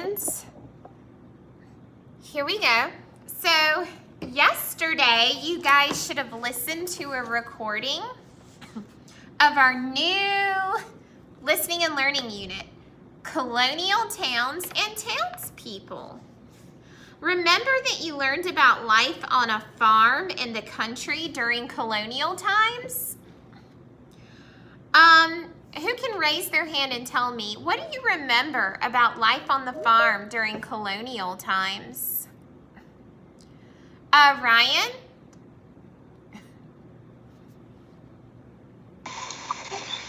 friends. Here we go. So yesterday, you guys should have listened to a recording of our new listening and learning unit, Colonial Towns and Townspeople. Remember that you learned about life on a farm in the country during colonial times? Who can raise their hand and tell me, what do you remember about life on the farm during colonial times? Ryan?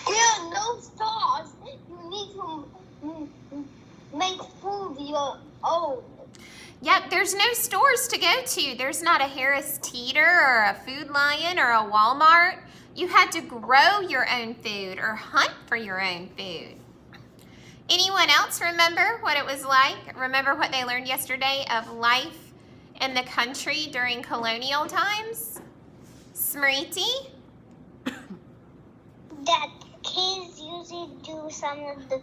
There are no stores. You need to make food your own. Yep, there's no stores to go to. There's not a Harris Teeter or a Food Lion or a Walmart. You had to grow your own food or hunt for your own food. Anyone else remember what it was like? Remember what they learned yesterday of life in the country during colonial times? Smriti? That kids usually do some of the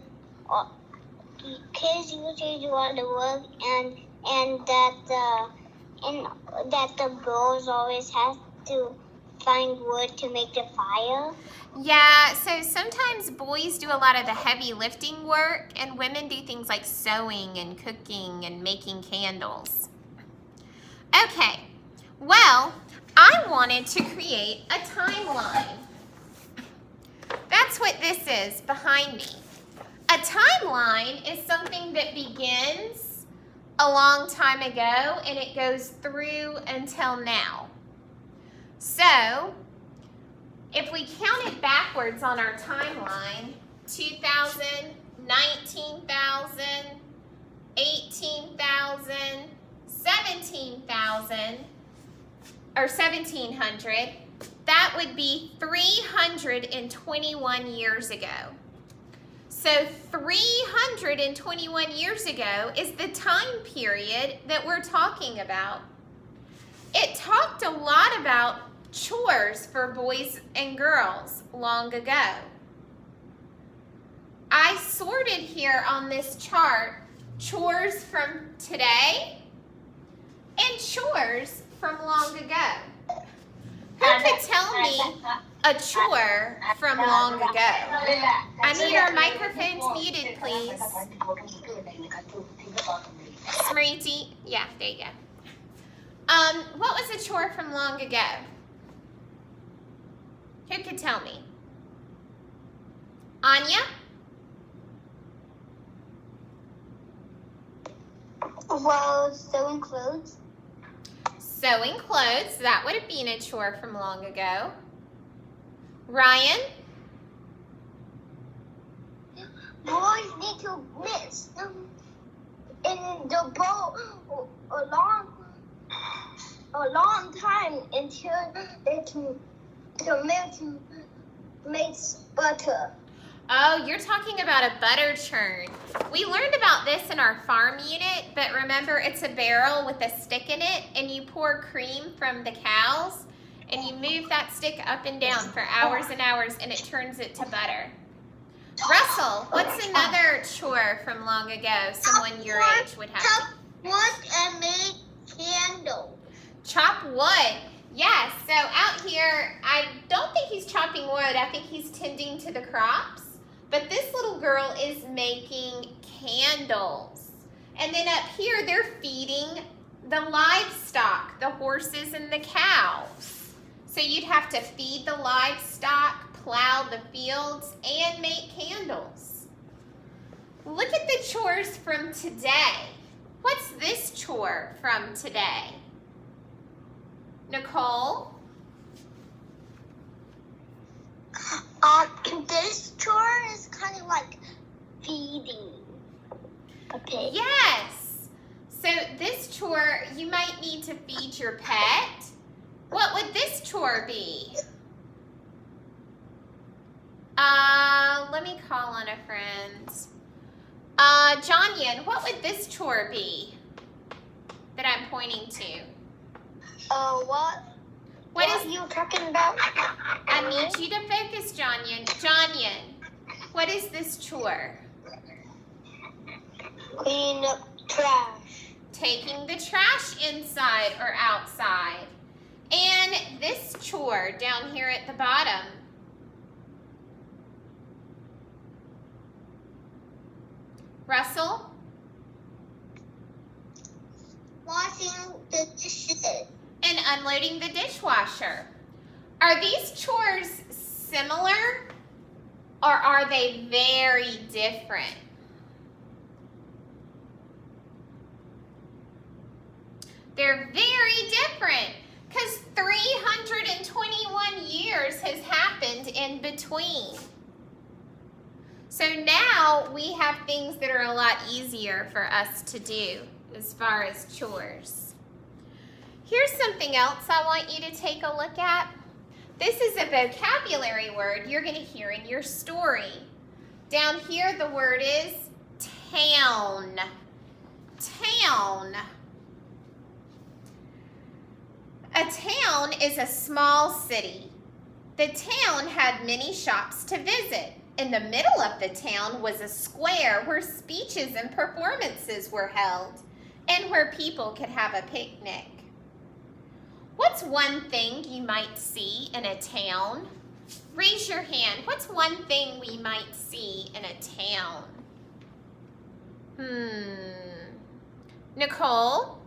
kids usually do all the work, and that the girls always have to find wood to make the fire. Yeah, so sometimes boys do a lot of the heavy lifting work and women do things like sewing and cooking and making candles. Okay, well, I wanted to create a timeline. That's what this is behind me. A timeline is something that begins a long time ago and it goes through until now. So, if we count it backwards on our timeline, 2,000, 19,000, 18,000, 17,000, or 1,700, that would be 321 years ago. So 321 years ago is the time period that we're talking about. It talked a lot about chores for boys and girls long ago. I sorted here on this chart chores from today and chores from long ago. Who could tell me a chore from long ago? I need our microphones muted, please. Smriti, yeah, there you go. What was a chore from long ago? Who could tell me? Anya? Well, sewing clothes. Sewing clothes, that would have been a chore from long ago. Ryan? Boys need to mix in the bowl a long time until they can make butter. Oh, you're talking about a butter churn. We learned about this in our farm unit, but remember it's a barrel with a stick in it and you pour cream from the cows and you move that stick up and down for hours and hours and it turns it to butter. Russell, what's another chore from long ago someone your age would have? Chop wood and make candles. Chop wood. Yes, so out here, I don't think he's chopping wood. I think he's tending to the crops. But this little girl is making candles. And then up here, they're feeding the livestock, the horses and the cows. So you'd have to feed the livestock, plow the fields, and make candles. Look at the chores from today. What's this chore from today? Nicole? This chore is kind of like feeding a pig. Yes. So this chore, you might need to feed your pet. What would this chore be? Let me call on a friend. Jonyan, what would this chore be that I'm pointing to? What are you talking about? I need you to focus, Jonyan. Jonyan, what is this chore? Cleaning up trash. Taking the trash inside or outside. And this chore down here at the bottom. Russell? Washing the dishes. And unloading the dishwasher. Are these chores similar or are they very different? They're very different because 321 years has happened in between. So now we have things that are a lot easier for us to do as far as chores. Here's something else I want you to take a look at. This is a vocabulary word you're going to hear in your story. Down here the word is town. Town. A town is a small city. The town had many shops to visit. In the middle of the town was a square where speeches and performances were held and where people could have a picnic. What's one thing you might see in a town? Raise your hand. What's one thing we might see in a town? Nicole?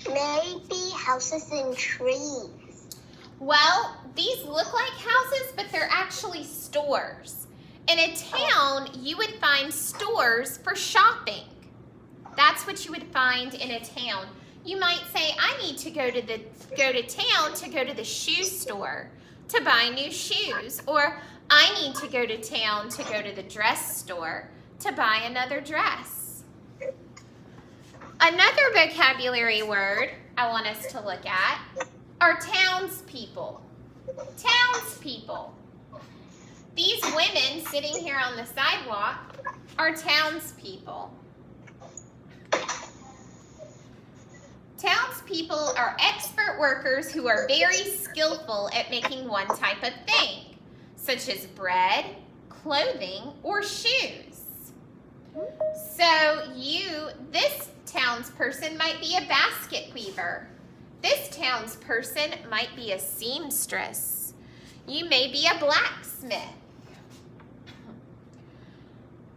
Maybe houses and trees. Well, these look like houses, but they're actually stores. In a town, you would find stores for shopping. That's what you would find in a town. You might say, I need to go to town to go to the shoe store to buy new shoes, or I need to go to town to go to the dress store to buy another dress. Another vocabulary word I want us to look at are townspeople. Townspeople. These women sitting here on the sidewalk are townspeople. Townspeople are expert workers who are very skillful at making one type of thing, such as bread, clothing, or shoes. So this townsperson might be a basket weaver. This townsperson might be a seamstress. You may be a blacksmith.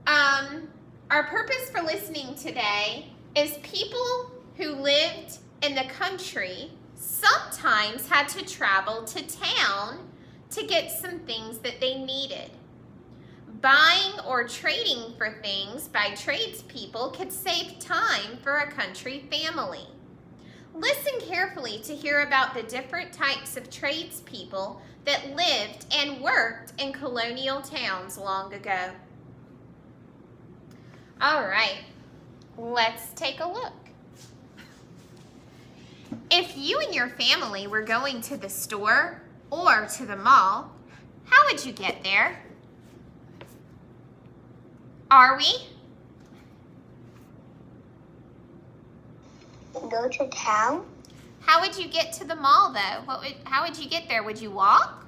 Our purpose for listening today is people who lived in the country sometimes had to travel to town to get some things that they needed. Buying or trading for things by tradespeople could save time for a country family. Listen carefully to hear about the different types of tradespeople that lived and worked in colonial towns long ago. All right, let's take a look. If you and your family were going to the store or to the mall, how would you get there? Are we? Go to town. How would you get to the mall, though? How would you get there? Would you walk?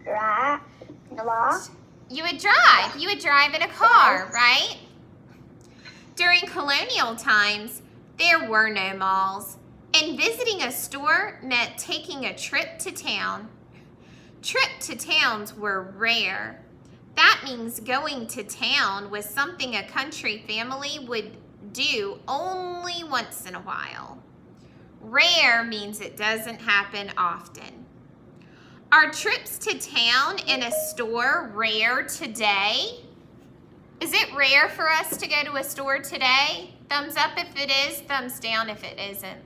Drive. You would drive. You would drive in a car, right? During colonial times, there were no malls, and visiting a store meant taking a trip to town. Trip to towns were rare. That means going to town was something a country family would do only once in a while. Rare means it doesn't happen often. Are trips to town in a store rare today? Is it rare for us to go to a store today? Thumbs up if it is, thumbs down if it isn't.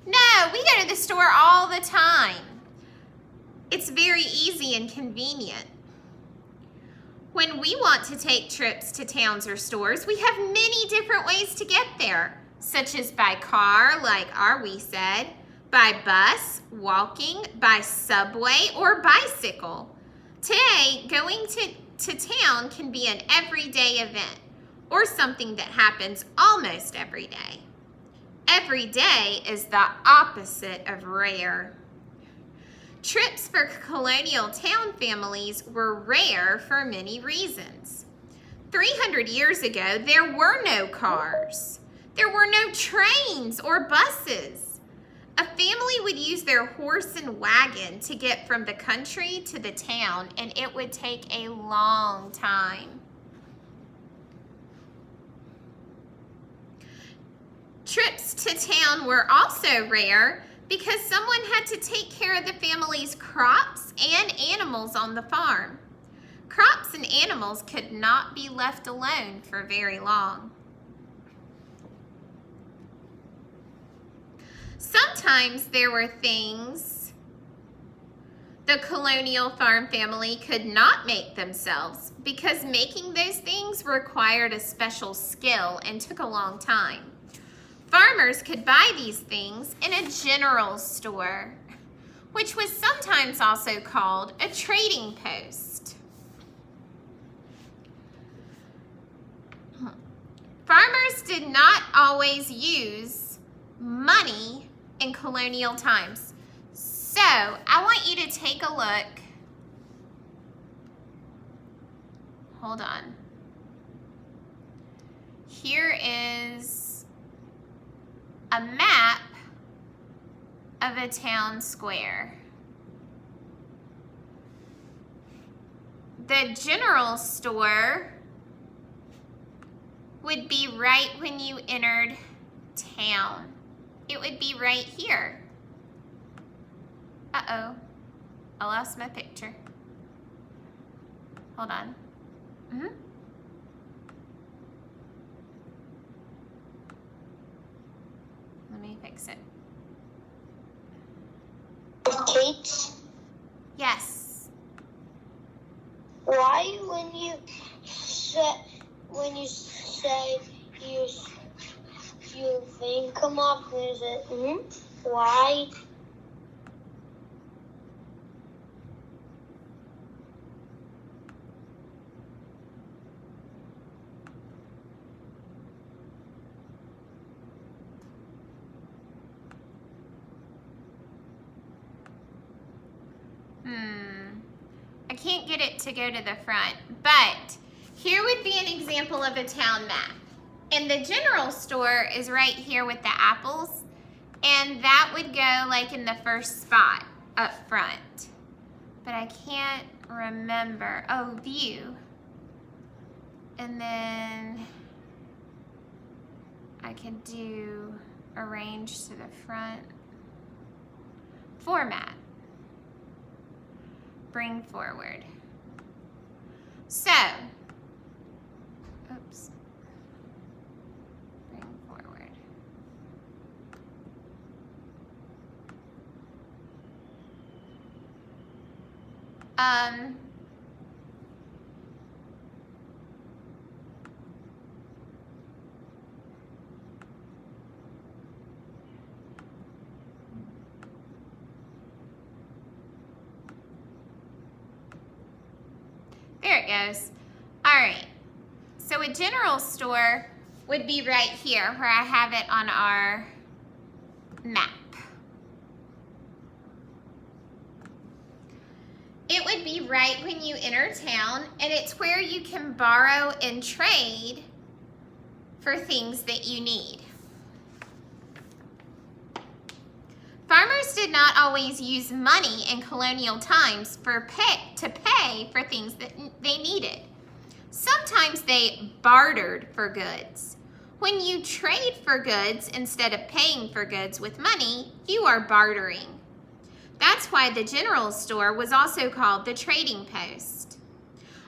No, we go to the store all the time. It's very easy and convenient. When we want to take trips to towns or stores, we have many different ways to get there, such as by car, like Arwie said, by bus, walking, by subway, or bicycle. Today, going to town can be an everyday event or something that happens almost every day. Every day is the opposite of rare. Trips for colonial town families were rare for many reasons. 300 years ago, there were no cars. There were no trains or buses. A family would use their horse and wagon to get from the country to the town, and it would take a long time. Trips to town were also rare because someone had to take care of the family's crops and animals on the farm. Crops and animals could not be left alone for very long. Sometimes there were things the colonial farm family could not make themselves because making those things required a special skill and took a long time. Farmers could buy these things in a general store, which was sometimes also called a trading post. Farmers did not always use money in colonial times. So I want you to take a look. Hold on. Here is a map of a town square. The general store would be right when you entered town. It would be right here. Uh-oh, I lost my picture. Hold on. Let me fix it. Kate, Yes. why when you say your thing come off, is it why? I can't get it to go to the front, but here would be an example of a town map. And the general store is right here with the apples, and that would go like in the first spot up front. But I can't remember. Oh, view. And then I could do arrange to the front. Format. Bring forward. So, oops. Bring forward. There it goes. All right. So a general store would be right here where I have it on our map. It would be right when you enter town, and it's where you can borrow and trade for things that you need. Farmers did not always use money in colonial times to pay for things that they needed. Sometimes they bartered for goods. When you trade for goods instead of paying for goods with money, you are bartering. That's why the general store was also called the trading post.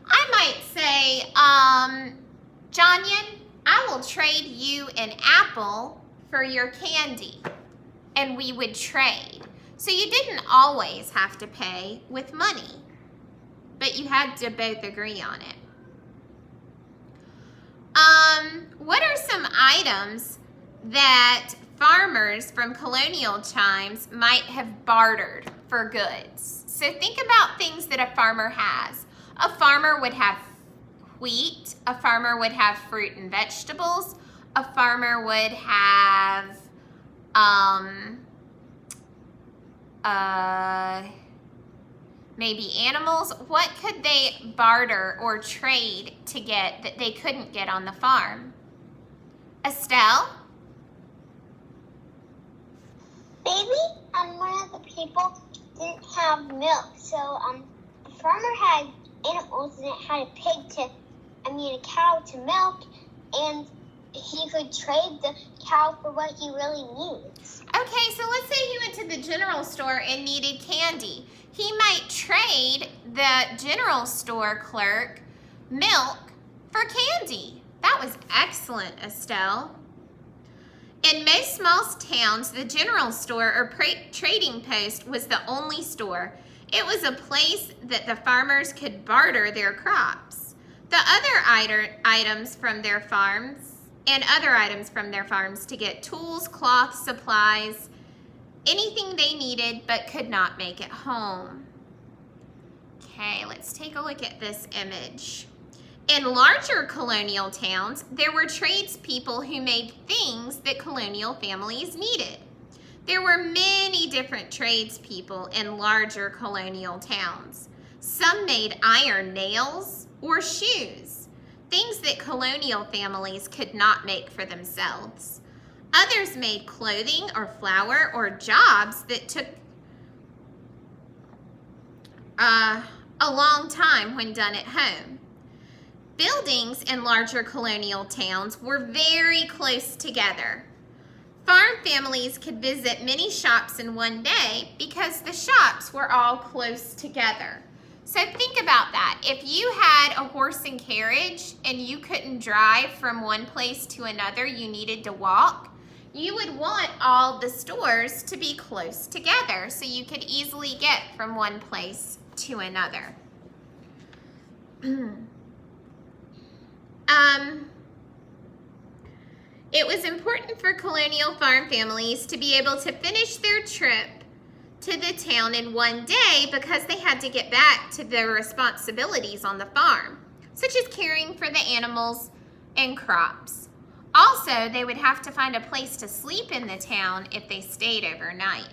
I might say, Jonyan, I will trade you an apple for your candy. And we would trade. So you didn't always have to pay with money, but you had to both agree on it. What are some items that farmers from colonial times might have bartered for goods? So think about things that a farmer has. A farmer would have wheat. A farmer would have fruit and vegetables. A farmer would have maybe animals. What could they barter or trade to get that they couldn't get on the farm? Estelle? Maybe one of the people didn't have milk, so the farmer had animals and it had a cow to milk, and he could trade the cow for what he really needs. Okay, so let's say he went to the general store and needed candy. He might trade the general store clerk milk for candy. That was excellent, Estelle. In most small towns, the general store or trading post was the only store. It was a place that the farmers could barter their crops. The other items from their farms to get tools, cloth, supplies, anything they needed but could not make it home. Okay, let's take a look at this image. In larger colonial towns, there were tradespeople who made things that colonial families needed. There were many different tradespeople in larger colonial towns. Some made iron nails or shoes, things that colonial families could not make for themselves. Others made clothing or flour or jobs that took a long time when done at home. Buildings in larger colonial towns were very close together. Farm families could visit many shops in one day because the shops were all close together. So think about that. If you had a horse and carriage and you couldn't drive from one place to another, you needed to walk, you would want all the stores to be close together so you could easily get from one place to another. It was important for colonial farm families to be able to finish their trip to the town in one day because they had to get back to their responsibilities on the farm, such as caring for the animals and crops. Also, they would have to find a place to sleep in the town if they stayed overnight.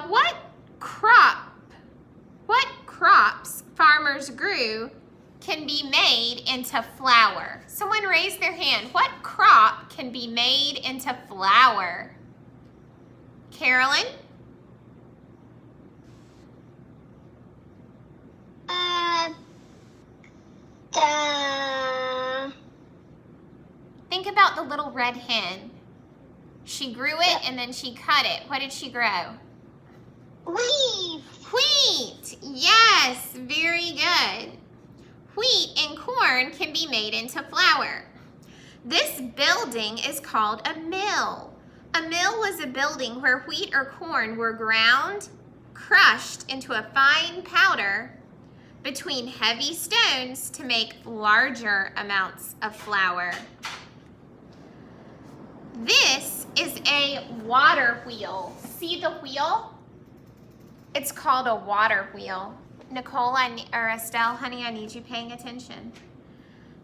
What crops farmers grew can be made into flour? Someone raise their hand. What crop can be made into flour? Carolyn? Think about the little red hen. She grew it and then she cut it. What did she grow? Wheat. Wheat. Yes, very good. Wheat and corn can be made into flour. This building is called a mill. A mill was a building where wheat or corn were ground, crushed into a fine powder between heavy stones to make larger amounts of flour. This is a water wheel. See the wheel? It's called a water wheel. Nicole or Estelle, honey, I need you paying attention.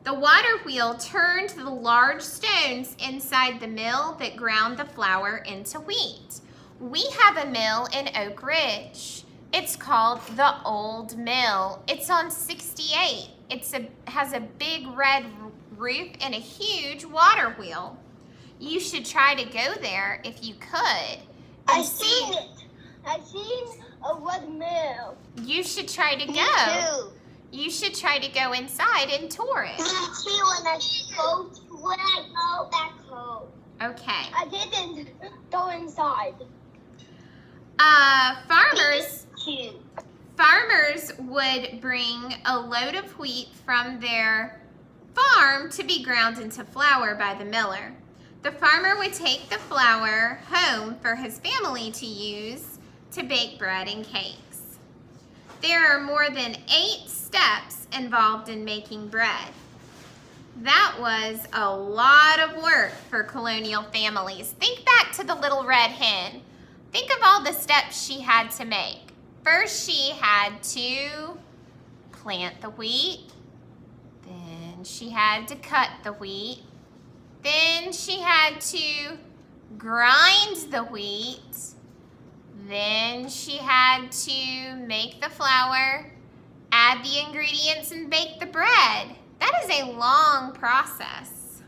The water wheel turned the large stones inside the mill that ground the flour into wheat. We have a mill in Oak Ridge. It's called the Old Mill. It's on 68. It has a big red roof and a huge water wheel. You should try to go there if you could. I've seen it. I've seen a red mill. You should try to go. Me too. You should try to go inside and tour it. Me too when I go back home. Okay. I didn't go inside. Farmers would bring a load of wheat from their farm to be ground into flour by the miller. The farmer would take the flour home for his family to use to bake bread and cakes. There are more than 8 steps involved in making bread. That was a lot of work for colonial families. Think back to the little red hen. Think of all the steps she had to make. First, she had to plant the wheat. Then she had to cut the wheat. Then she had to grind the wheat. Then she had to make the flour, add the ingredients, and bake the bread. That is a long process.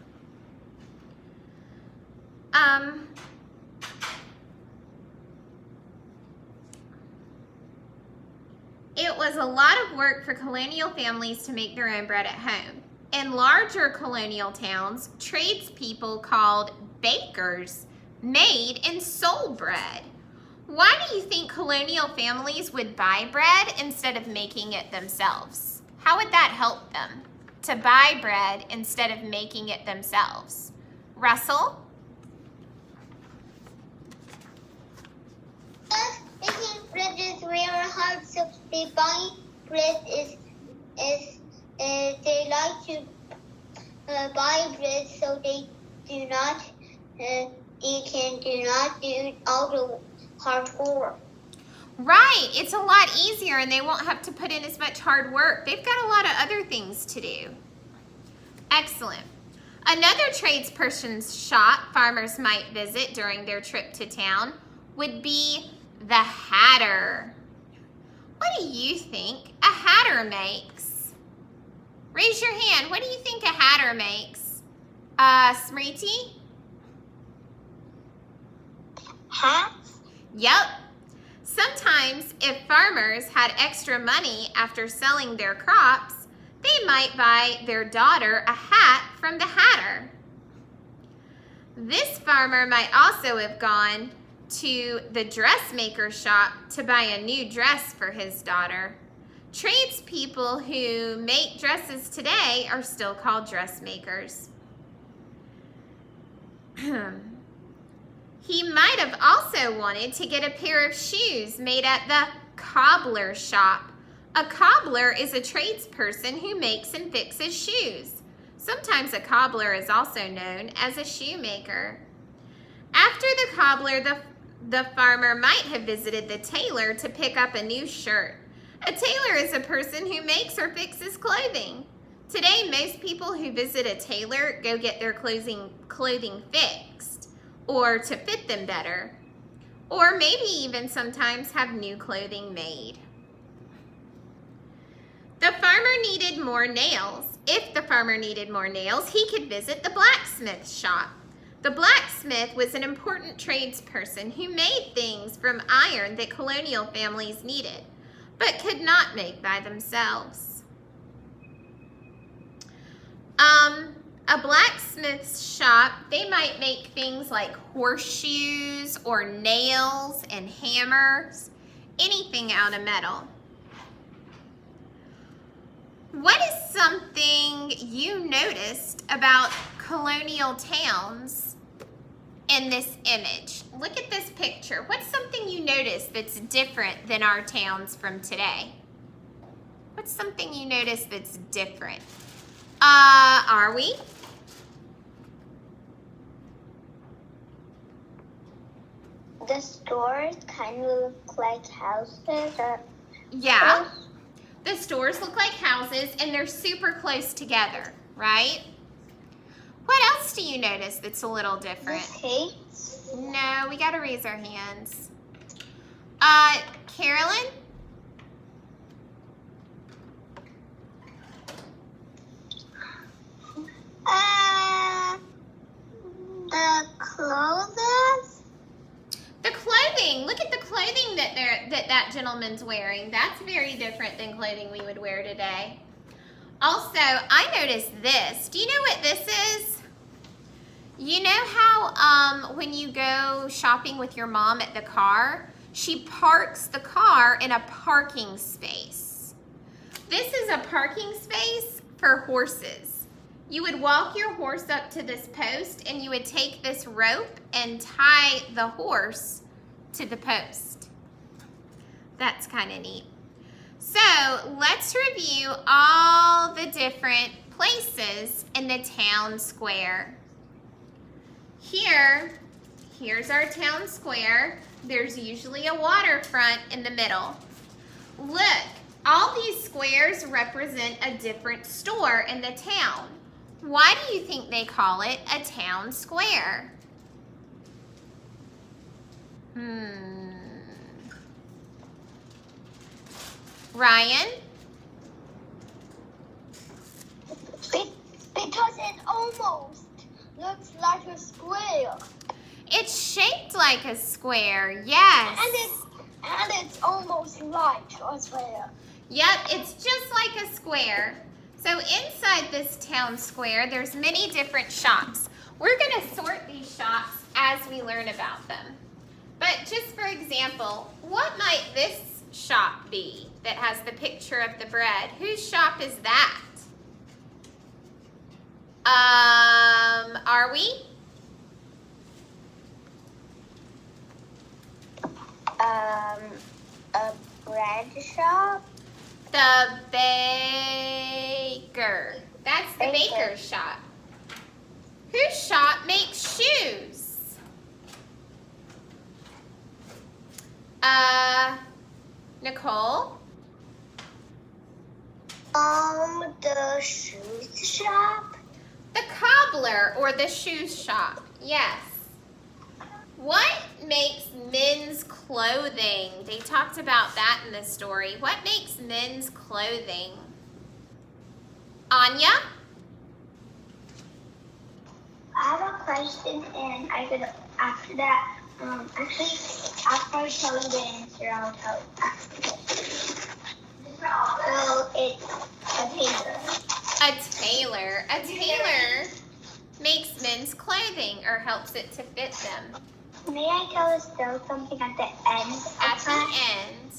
It was a lot of work for colonial families to make their own bread at home. In larger colonial towns, tradespeople called bakers made and sold bread. Why do you think colonial families would buy bread instead of making it themselves? How would that help them to buy bread instead of making it themselves? Russell? Making bread is very hard, so they buy bread they like to buy bread so they do not do all the hard work. Right, it's a lot easier and they won't have to put in as much hard work. They've got a lot of other things to do. Excellent. Another tradesperson's shop farmers might visit during their trip to town would be the hatter. What do you think a hatter makes? Raise your hand. What do you think a hatter makes? Smriti? Hats? Yep. Sometimes if farmers had extra money after selling their crops, they might buy their daughter a hat from the hatter. This farmer might also have gone to the dressmaker shop to buy a new dress for his daughter. Tradespeople who make dresses today are still called dressmakers. He might have also wanted to get a pair of shoes made at the cobbler shop. A cobbler is a tradesperson who makes and fixes shoes. Sometimes a cobbler is also known as a shoemaker. After the cobbler, the farmer might have visited the tailor to pick up a new shirt. A tailor is a person who makes or fixes clothing. Today, most people who visit a tailor go get their clothing fixed or to fit them better, or maybe even sometimes have new clothing made. The farmer needed more nails. If the farmer needed more nails, he could visit the blacksmith shop. The blacksmith was an important tradesperson who made things from iron that colonial families needed, but could not make by themselves. A blacksmith's shop, they might make things like horseshoes or nails and hammers, anything out of metal. What is something you noticed about colonial towns in this image? Look at this picture. What's something you noticed that's different than our towns from today? What's something you noticed that's different? Are we? The stores kind of look like houses. Yeah. The stores look like houses and they're super close together, right? What else do you notice that's a little different? The gates? No, we gotta raise our hands. Carolyn? The clothes? The clothing. Look at the clothing that gentleman's wearing. That's very different than clothing we would wear today. Also, I noticed this. Do you know what this is? You know how when you go shopping with your mom at the car, she parks the car in a parking space. This is a parking space for horses. You would walk your horse up to this post and you would take this rope and tie the horse to the post. That's kind of neat. So let's review all the different places in the town square. Here's our town square. There's usually a waterfront in the middle. Look, all these squares represent a different store in the town. Why do you think they call it a town square? Ryan? Because it almost looks like a square. It's shaped like a square, yes. And it's almost like a square. Yep, it's just like a square. So inside this town square, there's many different shops. We're gonna sort these shops as we learn about them. But just for example, what might this shop be that has the picture of the bread? Whose shop is that? Are we? A bread shop? The baker. That's the baker's shop. Whose shop makes shoes? Nicole? The shoes shop? The cobbler or the shoe shop, yes. What makes men's clothing? They talked about that in the story. What makes men's clothing? Anya? I have a question, and I could after that. Actually, after I tell you the answer, I'll tell you. So it's a tailor. A tailor. A tailor makes men's clothing or helps it to fit them. May I tell still something at the end? At the end.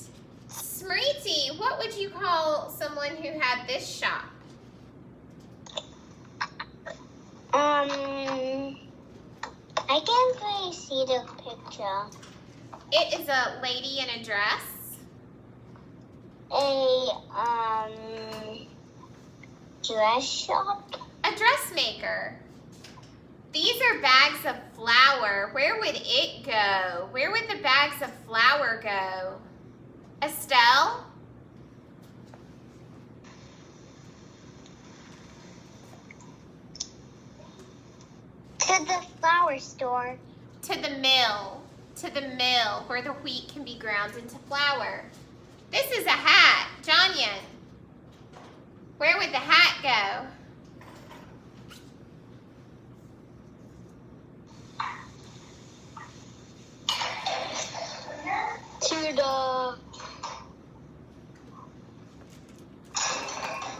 Smriti, what would you call someone who had this shop? I can't really see the picture. It is a lady in a dress. A dress shop. A dressmaker. These are bags of flour. Where would it go? Where would the bags of flour go? Estelle? To the flour store. To the mill. To the mill where the wheat can be ground into flour. This is a hat. Jonyan. Where would the hat go? To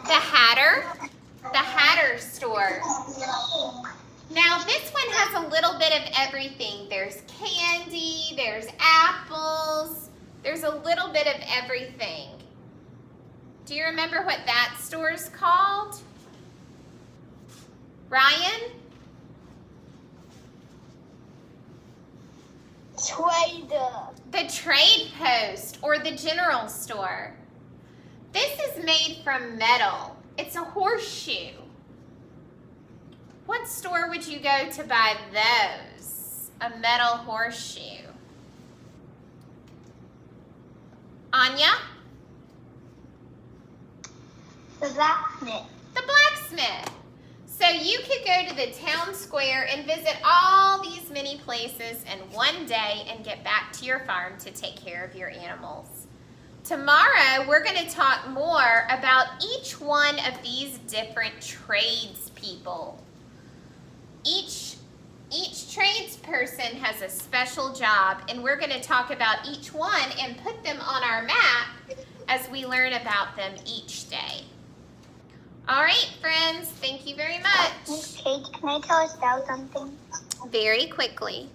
the Hatter. The Hatter store. Now this one has a little bit of everything. There's candy, there's apples, there's a little bit of everything. Do you remember what that store's called? Ryan? Trader. The Trade Post or the General Store. This is made from metal. It's a horseshoe. What store would you go to buy those? A metal horseshoe. Anya? The blacksmith. The blacksmith. So you could go to the town square and visit all these many places in one day and get back to your farm to take care of your animals. Tomorrow, we're going to talk more about each one of these different tradespeople. Each tradesperson has a special job, and we're going to talk about each one and put them on our map as we learn about them each day. All right, friends, thank you very much. Miss Kate, can I tell Estelle something? Very quickly.